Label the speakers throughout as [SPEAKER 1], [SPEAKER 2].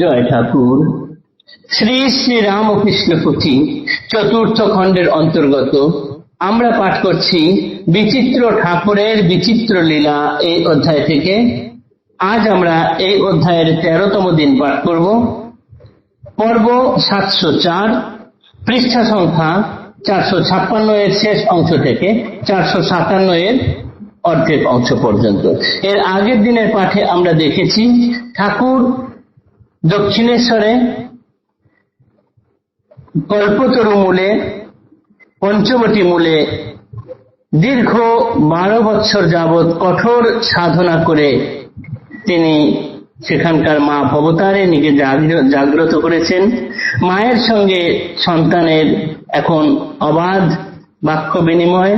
[SPEAKER 1] জয় ঠাকুর। শ্রী শ্রী রামকৃষ্ণ পুঁথি চতুর্থ খণ্ডের অন্তর্গত আমরা পাঠ করছি বিচিত্র ঠাকুরের বিচিত্র লীলা এই অধ্যায় থেকে। আজ আমরা এই অধ্যায়ের 13তম দিন পাঠ করব। পর্ব 704, পৃষ্ঠা সংখ্যা 456 এর শেষ অংশ থেকে 457 এর অর্ধেক অংশ পর্যন্ত। এর আগের দিনের পাঠে আমরা দেখেছি ঠাকুর দক্ষিণেশ্বরে কল্পতরু মূলে পঞ্চবটী মূলে দীর্ঘ 12 বৎসর যাবৎ কঠোর সাধনা করে তিনি সেখানকার মা ভবতারিণীকে জাগ্রত করেছেন। মায়ের সঙ্গে সন্তানের এখন অবাধ বাক্য বিনিময়।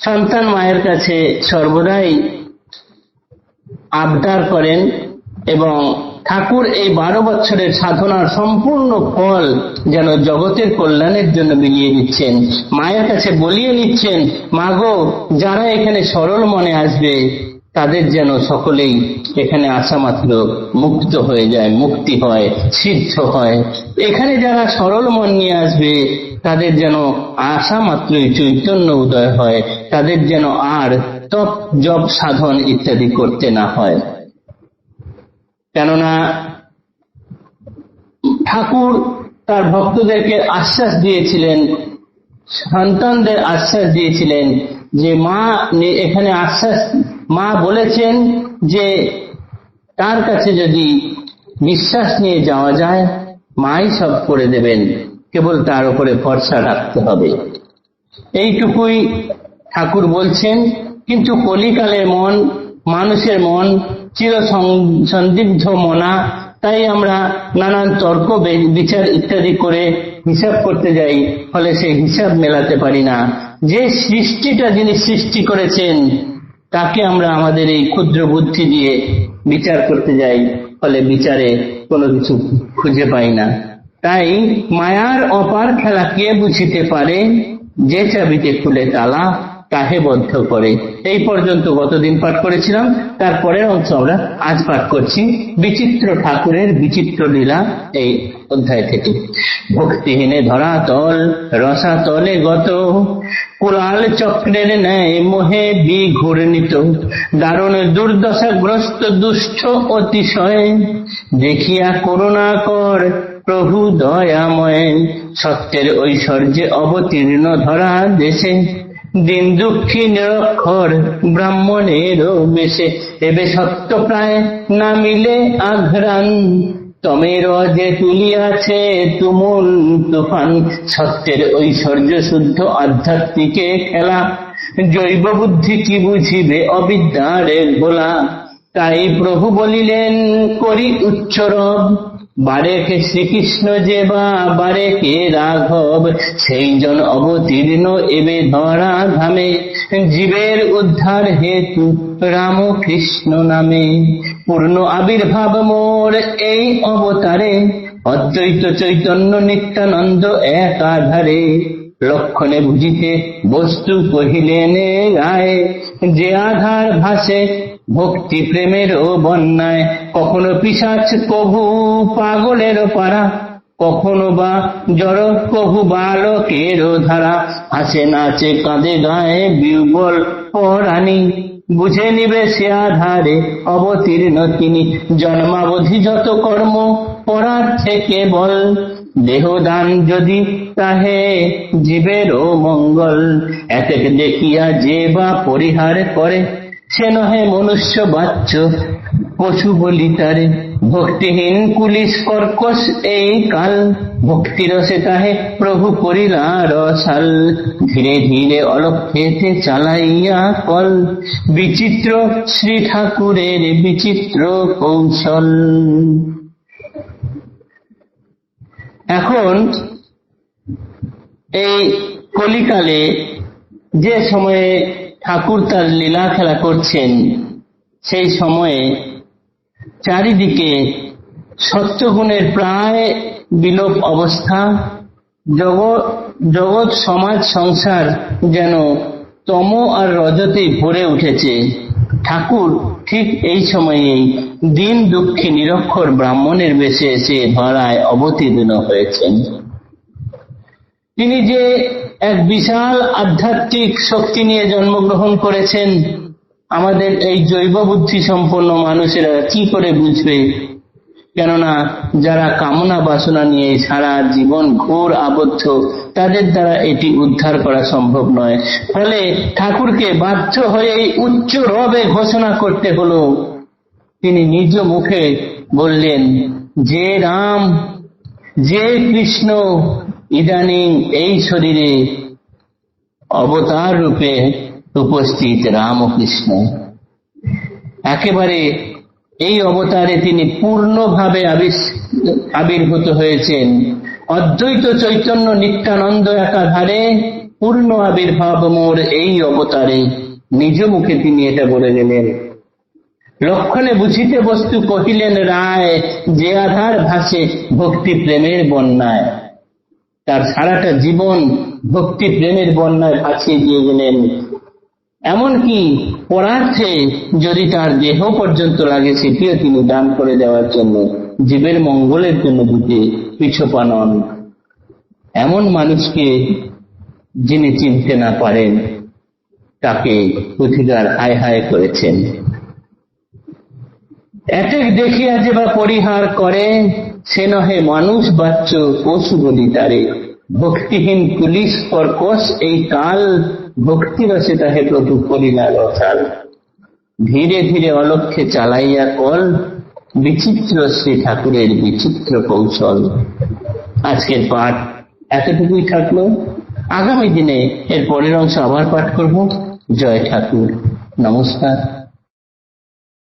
[SPEAKER 1] সন্তান মায়ের কাছে সর্বদাই আবদার করেন এবং ঠাকুর এই 12 বছরের সাধনার সম্পূর্ণ ফল যেন জগতের কল্যাণের জন্য বিলিয়ে দিচ্ছেন। মায়ের কাছে বলিয়ে নিচ্ছেন, মাগো, যারা এখানে সরল মনে আসবে তাদের যেন সকলেই এখানে আসা মাত্র মুক্ত হয়ে যায়, মুক্তি হয়, সিদ্ধ হয়। এখানে যারা সরল মন নিয়ে আসবে তাদের যেন আসা মাত্রই চৈতন্য উদয় হয়, তাদের যেন আর তপ জপ সাধন ইত্যাদি করতে না হয়। কেননা ঠাকুর তার ভক্তদেরকে আশ্বাস দিয়েছিলেন, সন্তানদের আশ্বাস দিয়েছিলেন যে মা এখানে মা বলেছেন যে তার কাছে যদি বিশ্বাস নিয়ে যাওয়া যায় মাই সব করে দেবেন, কেবল তার উপরে ভরসা রাখতে হবে। এইটুকুই ঠাকুর বলছেন। কিন্তু কলিকালের মন, মানুষের মন চির সন্দিগ্ধ মনা, তাই আমরা নানান তর্ক বিচার ইত্যাদি করে হিসাব করতে যাই, ফলে সেই হিসাব মেলাতে পারি না। যে সৃষ্টিটা যিনি সৃষ্টি করেছেন তাকে আমরা আমাদের এই ক্ষুদ্র বুদ্ধি দিয়ে বিচার করতে যাই, ফলে বিচারে কোনো কিছু খুঁজে পাই না। তাই মায়ার অপার খেলা কে বুঝিতে পারে, যে চাবিতে খুলে তালা তাহে বদ্ধ করে। এই পর্যন্ত গতদিন পাঠ করেছিলাম। তারপরের অংশ আমরা আজ পাঠ করছি বিচিত্র ঠাকুরের বিচিত্র লীলা এই অধ্যায় থেকে। ভক্তিহীনে ধরাতল রসাতলে গত, কুলাল চক্রের ন্যায় মোহে বিঘূর্ণিত, দারুণ দুর্দশাগ্রস্ত দুষ্ট অতিশয়, দেখিয়া করুণা কর প্রভু দয়াময়, সত্যের ঐশ্বর্যে অবতীর্ণ ধরা দেশে, দিন দুঃখী নিরক্ষর ব্রাহ্মণের বেশে, এবে সত্য প্রায় না মিলে আঘ্রাণ, তমের যে তুলিয়াছে তুমুল তুফান, সত্যের ঐশ্বর্য শুদ্ধ আধ্যাত্মিকে খেলা, জৈব বুদ্ধি কি বুঝিবে অবিদ্যার গোলা, তাই প্রভু বলিলেন করি উচ্চরব, বারেকে শ্রীকৃষ্ণ যে বা বারেকে রাঘব, সেই জন অবতীর্ণ এবে ধরা ধামে, জীবের উদ্ধার হেতু রামকৃষ্ণ নামে, পূর্ণ আবির্ভাব মোর এই অবতারে, অদ্বৈত চৈতন্য নিত্যানন্দ একাধারে, লক্ষণে বুঝিতে বস্তু কহিলেন গায়ে, যে আধার ভাসে ভক্তি প্রেমের ও বন্যায়, কখনো পিশাচ কভু পাগলের পারা, কখনো বা জড় কভু বালকের ধারা, হাসে নাচে কাঁদে গায়ে বিউবল পরাণী, বুঝে নিবে সে আধারে অবতীর্ণ তিনি, জন্মাবধি যত কর্ম করার থেকে বল, দেহদান যদি তাহে জীবেরও মঙ্গল, এতেক দেখিয়া যে বা পরিহার করে, সে নহে মনুষ্য বাচ্চ পশু বলি তারে, ভক্তিহীন কুলিশ কর্কশ এই কাল, ভক্তিরসে তাহে প্রভু করিলা রসাল, ধীরে ধীরে অলক্ষেতে চালাইয়া কল, বিচিত্র শ্রী ঠাকুরের বিচিত্র কৌশল। এখন এই কলিকালে যে সময়ে ঠাকুর তার লীলা খেলা করছেন, সেই সময়ে চারিদিকে সত্যগুণের প্রায় বিলোপ অবস্থা। জগৎ সমাজ সংসার যেন তম আর রজতে ভরে উঠেছে। ঠাকুর ঠিক এই সময়েই দিন দুঃখী নিরক্ষর ব্রাহ্মণের বেশে এসে ধরায় অবতীর্ণ হয়েছেন। তিনি যে এক বিশাল আধ্যাত্মিক শক্তি নিয়ে জন্মগ্রহণ করেছেন, আমাদের এই জৈব বুদ্ধি সম্পন্ন মানুষেরা কি করে বুঝবে? কেননা যারা কামনা বাসনা নিয়ে সারা জীবন ঘোর আবদ্ধ, তাদের দ্বারা এটি উদ্ধার করা সম্ভব নয়। ফলে ঠাকুরকে বাধ্য হয়ে উচ্চ রবে ঘোষণা করতে হলো। তিনি নিজ মুখে বললেন, যে রাম, যে কৃষ্ণ ইদানিং এই শরীরে অবতার রূপে উপস্থিত রামকৃষ্ণ। একেবারে এই অবতারে তিনি পূর্ণভাবে আবির্ভূত হয়েছেন। অদ্বৈত চৈতন্য নিত্যানন্দ একাধারে পূর্ণ আবির্ভাব মোর এই অবতারে। নিজ মুখে তিনি এটা বলে গেলেন। লক্ষণে বুঝিতে বস্তু কহিলেন রায়, যে আধার ভাসে ভক্তি প্রেমের বন্যায়। তার সারাটা জীবন ভক্তি প্রেমের বন্যায় ভাসিয়ে দিয়ে গেলেন। এমনকি পরার্থে যদি তার দেহ পর্যন্ত লাগে, সেটিও তিনি দান করে দেওয়ার জন্য, জীবের মঙ্গলের জন্য দিতে পিছপা নন। এমন মানুষকে যিনি চিনতে না পারেন, তাকে পুথিকার হায় হায় করেছেন। এতেক দেখিয়া যে বা পরিহার করে, সে নহে মানুষ বাচ্চ পশু বলি তারে। ভক্তিহীন পুলিশ কর্কশ এই কাল, ভক্তিরসে তাহে প্রভু করিলা রসাল। ধীরে ধীরে অলক্ষ্যে চালাইয়া কল, বিচিত্র শ্রী ঠাকুরের বিচিত্র কৌশল। আজকের পাঠ এতটুকুই থাকলো। আগামী দিনে এর পরের অংশ আবার পাঠ করব। জয় ঠাকুর। নমস্কার।